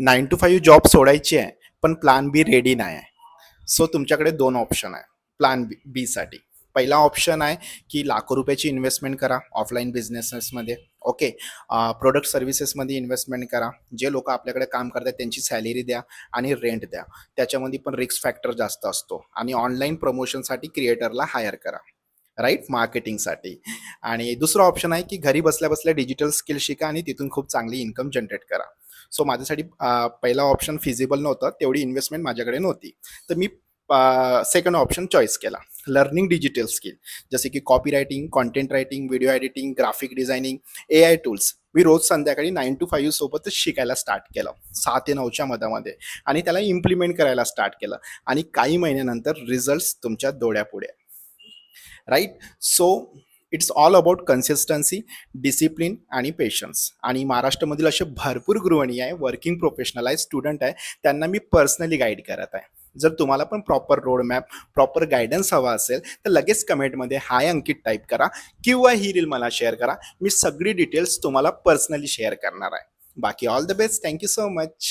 9 to 5 job सोडायची आहे, पण प्लॅन बी रेडी नाही आहे. सो तुमच्याकडे 2 ऑप्शन आहे प्लॅन बीसाठी. पहिला ऑप्शन आहे की लाखो रुपयाची इन्व्हेस्टमेंट करा ऑफलाईन बिझनेसेसमध्ये. ओके. प्रोडक्ट सर्व्हिसेसमध्ये इन्व्हेस्टमेंट करा. जे लोक आपल्याकडे काम करतात त्यांची सॅलरी द्या आणि रेंट द्या. त्याच्यामध्ये पण रिस्क फॅक्टर जास्त असतो. आणि ऑनलाईन प्रमोशनसाठी क्रिएटरला हायर करा, राईट, मार्केटिंगसाठी. आणि दुसरं ऑप्शन आहे की घरी बसल्या बसल्या डिजिटल स्किल शिका आणि तिथून खूप चांगली इन्कम जनरेट करा. सो माझ्यासाठी पहिला ऑप्शन फिजिबल नव्हतं, तेवढी इन्व्हेस्टमेंट माझ्याकडे नव्हती. तर मी सेकंड ऑप्शन चॉईस केला, लर्निंग डिजिटल स्किल. जसे की copy writing, content writing, video editing, graphic designing, AI tools. मी रोज संध्याकाळी 9 to 5 सोबतच शिकायला स्टार्ट केलं, 6 ते 9च्या मधामध्ये. आणि त्याला इम्प्लिमेंट करायला स्टार्ट केलं. आणि काही महिन्यानंतर रिझल्ट तुमच्या डोळ्यापुढे, right. So it's all about consistency, discipline आणि पेशन्स. आणि महाराष्ट्रामधील असे भरपूर गृहिणी आहे, वर्किंग प्रोफेशनल आहे, स्टुडंट आहे, त्यांना मी पर्सनली गाईड करत आहे. जर तुम्हाला पण proper road map, proper guidance हवा असेल तर लगेच कमेंटमध्ये हाय अंकित टाईप करा किंवा ही रील मला शेअर करा. मी सगळी डिटेल्स तुम्हाला पर्सनली शेअर करणार आहे. बाकी all the best. Thank you so much.